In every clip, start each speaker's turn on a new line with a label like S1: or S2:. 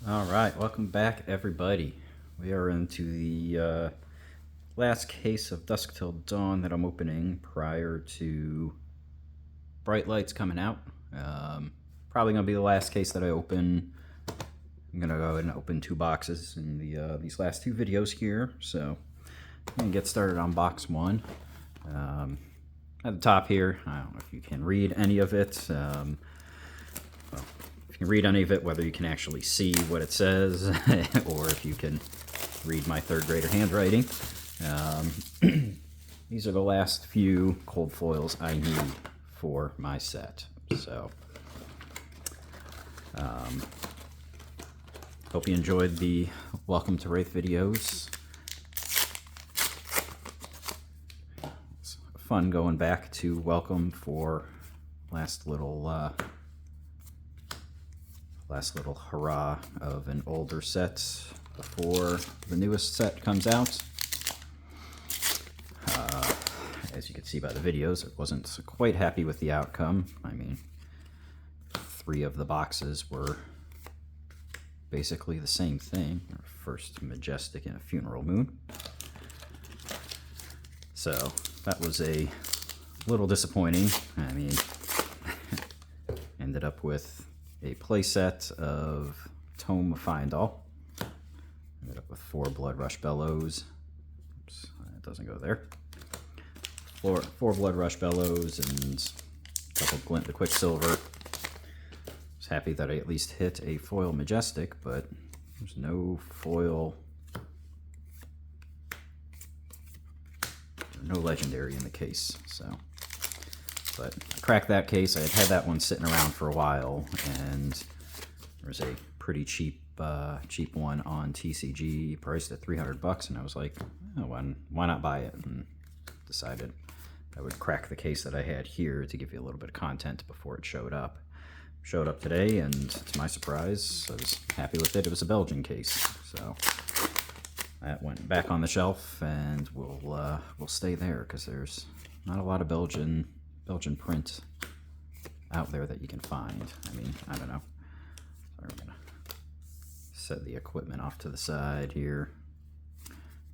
S1: All right, welcome back, everybody. We are into the last case of Dusk Till Dawn that I'm opening prior to Bright Lights coming out. Probably going to be the last case that I open. I'm going to go ahead and open two boxes in these last two videos here. So I'm going to get started on box one. At the top here, I don't know if you can read any of it. If you can read any of it, whether you can actually see what it says or if you can read my third grader handwriting. These are the last few cold foils I need for my set. So hope you enjoyed the Welcome to Wraith videos. It's fun going back to Welcome for last little hurrah of an older set before the newest set comes out. As you can see by the videos, I wasn't quite happy with the outcome. I mean, 3 of the boxes were basically the same thing. First Majestic and a Funeral Moon. So that was a little disappointing. I mean, ended up with a playset of Tome of Findall. Ended up with 4 Blood Rush Bellows. Oops, it doesn't go there. 4 Blood Rush Bellows and a couple Glint the Quicksilver. Was happy that I at least hit a foil Majestic, but there's no foil, no legendary in the case. So, but I cracked that case. I had that one sitting around for a while, and there was a pretty cheap one on TCG, priced at $300, and I was like, oh, why not buy it? And decided I would crack the case that I had here to give you a little bit of content before it showed up. Showed up today, and to my surprise, I was happy with it. It was a Belgian case, so that went back on the shelf, and we'll stay there because there's not a lot of Belgian print out there that you can find. I mean, I don't know. So I'm gonna set the equipment off to the side here.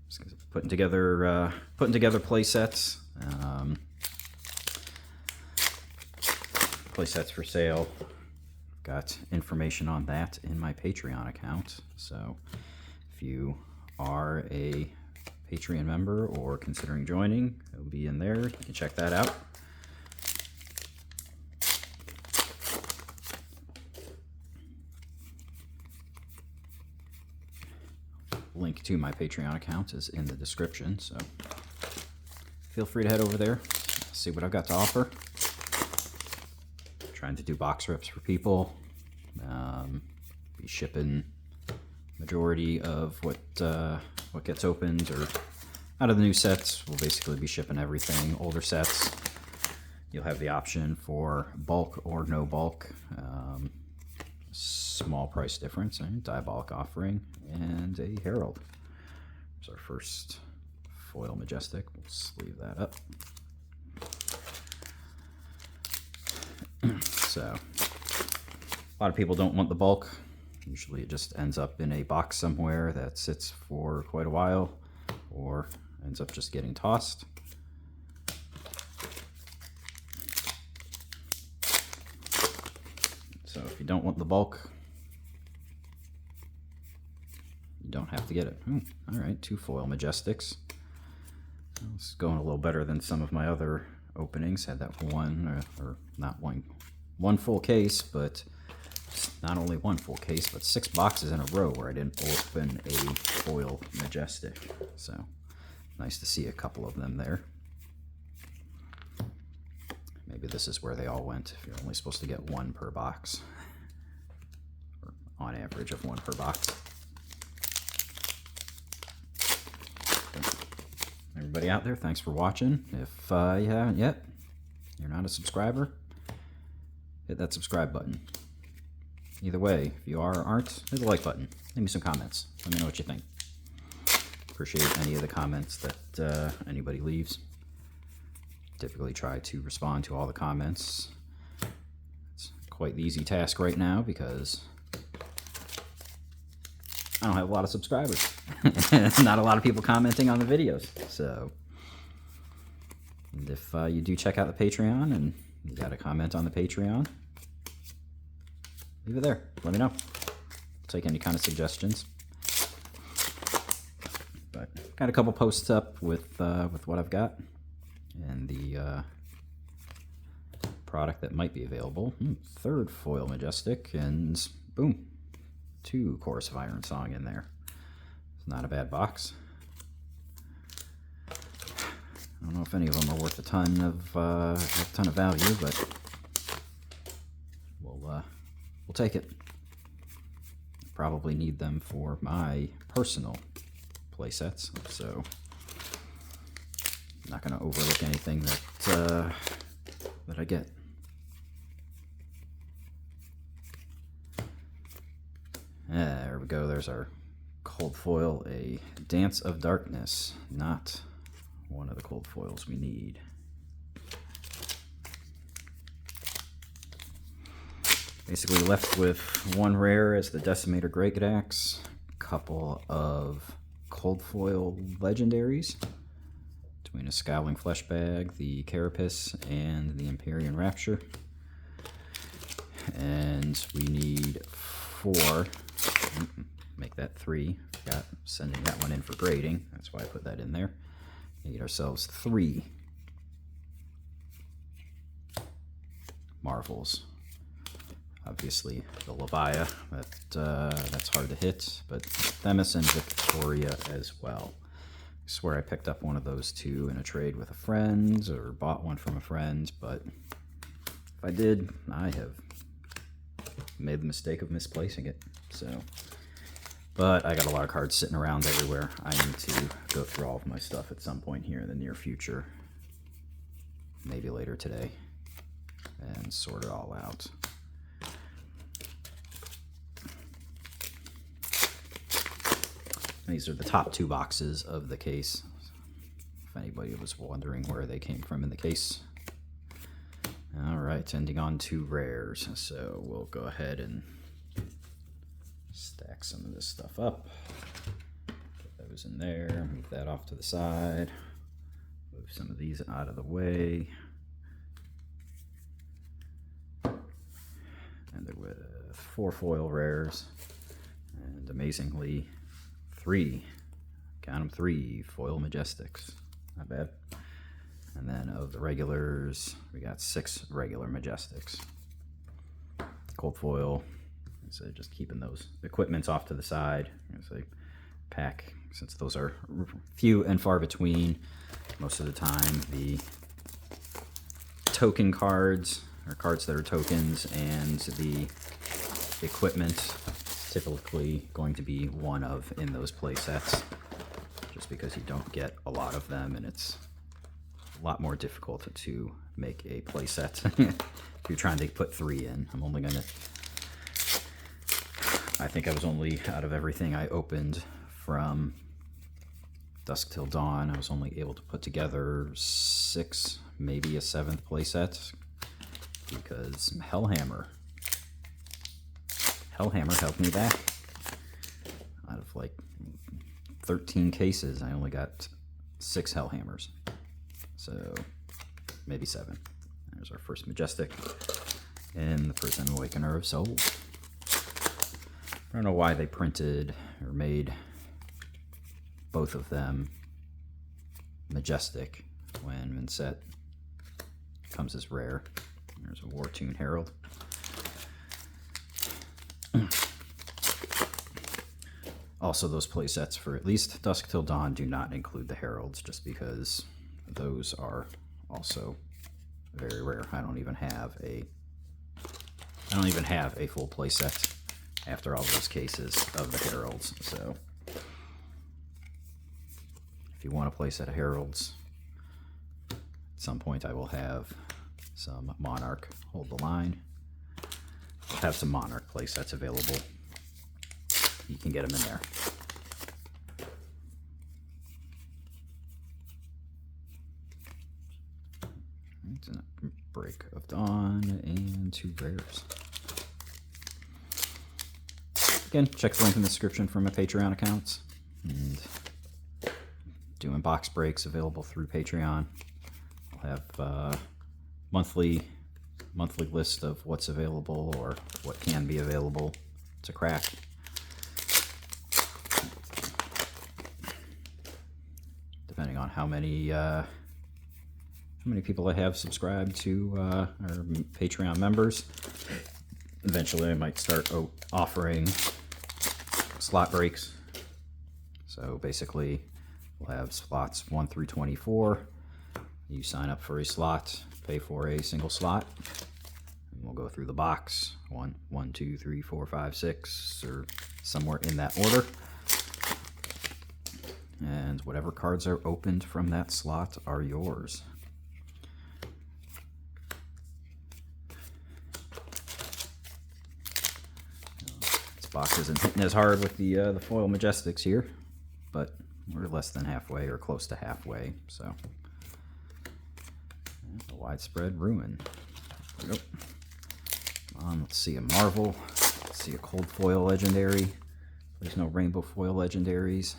S1: Just putting together play sets. Play sets for sale. Got information on that in my Patreon account. So if you are a Patreon member or considering joining, it'll be in there. You can check that out. Link to my Patreon account is in the description, so feel free to head over there, see what I've got to offer. Trying to do box rips for people. Be shipping majority of what gets opened, or out of the new sets, we'll basically be shipping everything. Older sets, you'll have the option for bulk or no bulk. Small price difference, and Diabolic Offering, and a Herald. It's our first foil Majestic. We'll sleeve that up. So, a lot of people don't want the bulk. Usually it just ends up in a box somewhere that sits for quite a while, or ends up just getting tossed. So if you don't want the bulk, you don't have to get it. All right, 2 foil Majestics. It's going a little better than some of my other openings. Had that one, or not one full case, but not only one full case, but 6 boxes in a row where I didn't open a foil Majestic. So nice to see a couple of them there. Maybe this is where they all went. If you're only supposed to get 1 per box, or on average of 1 per box. Everybody out there, thanks for watching. If you haven't yet, you're not a subscriber, hit that subscribe button. Either way, if you are or aren't, hit the like button. Leave me some comments. Let me know what you think. Appreciate any of the comments that anybody leaves. Typically try to respond to all the comments. It's quite the easy task right now because I don't have a lot of subscribers. Not a lot of people commenting on the videos. So, and if you do check out the Patreon and you got a comment on the Patreon, leave it there. Let me know. Take any kind of suggestions. But got a couple posts up with what I've got and the product that might be available. Third foil Majestic, and boom, 2 Chorus of Iron Song in there. It's not a bad box. I don't know if any of them are worth a ton of value, but we'll take it. Probably need them for my personal play sets, so I'm not going to overlook anything that I get. There we go. There's our cold foil, a Dance of Darkness. Not one of the cold foils we need. Basically left with 1 rare as the Decimator Great Axe, a couple of cold foil legendaries, between a Scowling Fleshbag, the Carapace, and the Empyrean Rapture. And we need 4, make that 3, forgot sending that one in for grading, that's why I put that in there. Need ourselves 3 Marvels. Obviously the Levia, that's hard to hit, but Themis and Victoria as well. I swear I picked up one of those 2 in a trade with a friend, or bought one from a friend, but if I did, I have made the mistake of misplacing it. So, but I got a lot of cards sitting around everywhere. I need to go through all of my stuff at some point here in the near future, maybe later today, and sort it all out. These are the top 2 boxes of the case, if anybody was wondering where they came from in the case. Alright, ending on 2 rares, so we'll go ahead and stack some of this stuff up. Get those in there, move that off to the side, move some of these out of the way. And there with 4 foil rares, and amazingly 3, count them, 3 foil Majestics, not bad. And then of the regulars, we got 6 regular Majestics. Cold foil, so just keeping those equipments off to the side. As I pack, since those are few and far between, most of the time the token cards, or cards that are tokens, and the equipment typically going to be one of in those play sets, just because you don't get a lot of them and it's a lot more difficult to make a play set if you're trying to put 3 in. I'm only gonna, I think I was only, out of everything I opened from Dusk Till Dawn, I was only able to put together 6, maybe a 7th play set, because Hellhammer helped me back. Out of like 13 cases, I only got 6 Hellhammers. So maybe 7. There's our first Majestic in the Prison Awakener of Soul. I don't know why they printed or made both of them Majestic when in set comes as rare. There's a War Tune Herald. Also, those play sets for at least Dusk Till Dawn do not include the Heralds, just because those are also very rare. I don't even have a full play set after all those cases of the Heralds. So if you want a play set of Heralds, at some point I will have some Monarch Hold the Line. I'll have some Monarch play sets available. You can get them in there. It's a Break of Dawn and 2 rares. again, check the link in the description for my Patreon accounts. And doing box breaks available through Patreon. I'll have monthly list of what's available or what can be available to crack. Depending on how many people I have subscribed to or Patreon members. Eventually I might start offering slot breaks. So basically we'll have slots 1 through 24. You sign up for a slot, pay for a single slot, and we'll go through the box. 1, 2, 3, 4, 5, 6, or somewhere in that order. And whatever cards are opened from that slot are yours. This box isn't hitting as hard with the foil Majestics here, but we're less than halfway or close to halfway, so. A widespread ruin. Nope. Come on, let's see a Marvel. Let's see a cold foil legendary. There's no rainbow foil legendaries.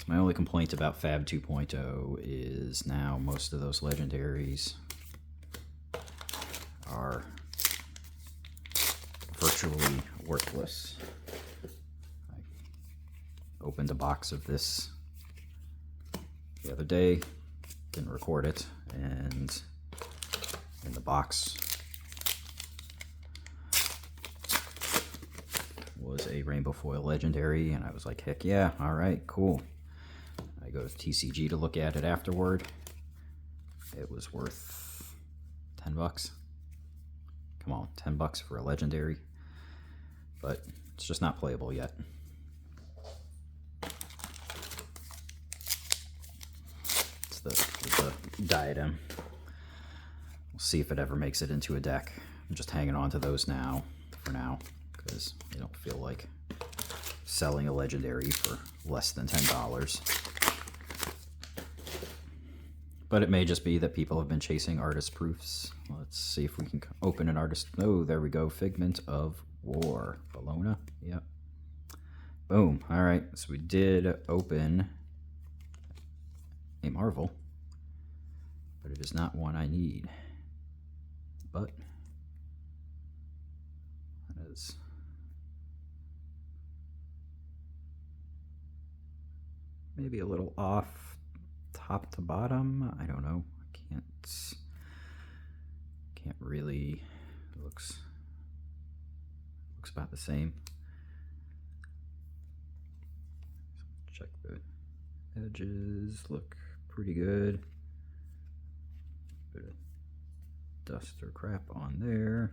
S1: My only complaint about Fab 2.0 is now most of those legendaries are virtually worthless. I opened a box of this the other day, didn't record it, and in the box was a rainbow foil legendary, and I was like, heck yeah, alright, cool. I go to TCG to look at it afterward. It was worth 10 bucks. Come on, 10 bucks for a legendary. But it's just not playable yet. It's the diadem. We'll see if it ever makes it into a deck. I'm just hanging on to those now, for now, because I don't feel like selling a legendary for less than $10. But it may just be that people have been chasing artist proofs. Let's see if we can open an artist. Oh, there we go. Figment of War. Bologna. Yep. Boom. All right. So we did open a Marvel, but it is not one I need. But that is maybe a little off top to bottom. I don't know. I can't really. Looks about the same. Check the edges. Look pretty good. Bit of dust or crap on there.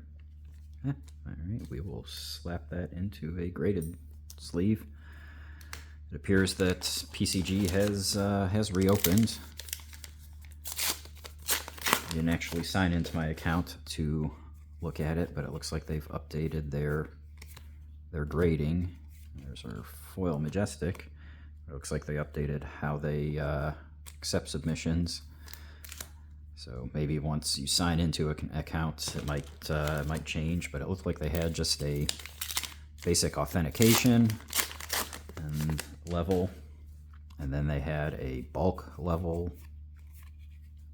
S1: All right, we will slap that into a graded sleeve. It appears that PCG has reopened. I didn't actually sign into my account to look at it, but it looks like they've updated their grading. There's our foil Majestic. It looks like they updated how they accept submissions. So maybe once you sign into an account, it might change. But it looked like they had just a basic authentication and level, and then they had a bulk level,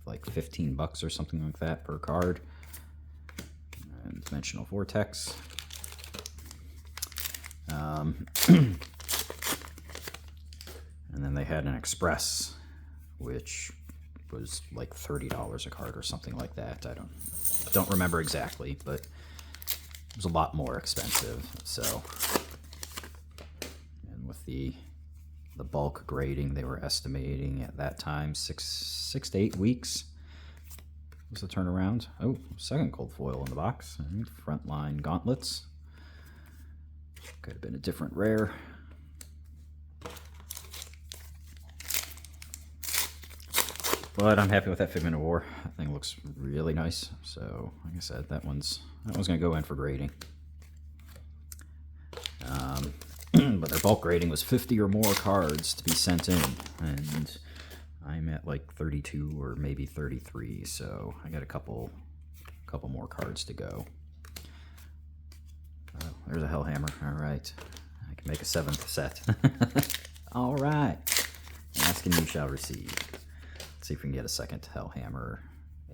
S1: like 15 bucks or something like that per card, and Dimensional Vortex. And then they had an Express, which was like $30 a card or something like that. I don't remember exactly, but it was a lot more expensive. So, and with the bulk grading, they were estimating at that time six to 8 weeks was the turnaround. Oh, second cold foil in the box. And Frontline Gauntlets. Could have been a different rare. But I'm happy with that Figment of War. That thing looks really nice. So, like I said, that one's gonna go in for grading. But their bulk grading was 50 or more cards to be sent in, and I'm at like 32 or maybe 33, so I got a couple more cards to go. there's a Hellhammer. All right. I can make a 7th set. All right. Ask and you shall receive. Let's see if we can get a second Hellhammer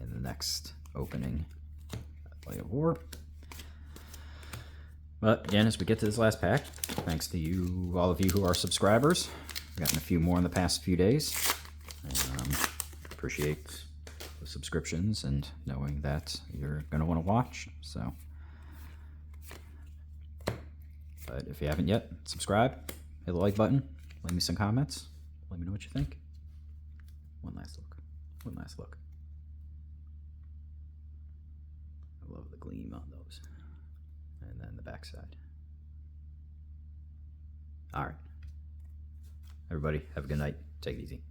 S1: in the next opening. Play of War. But again, as we get to this last pack, thanks to you, all of you who are subscribers. I've gotten a few more in the past few days. Appreciate the subscriptions and knowing that you're going to want to watch. So, but if you haven't yet, subscribe, hit the like button, leave me some comments, let me know what you think. One last look. One last look. I love the gleam on those. And then the backside. All right. Everybody, have a good night. Take it easy.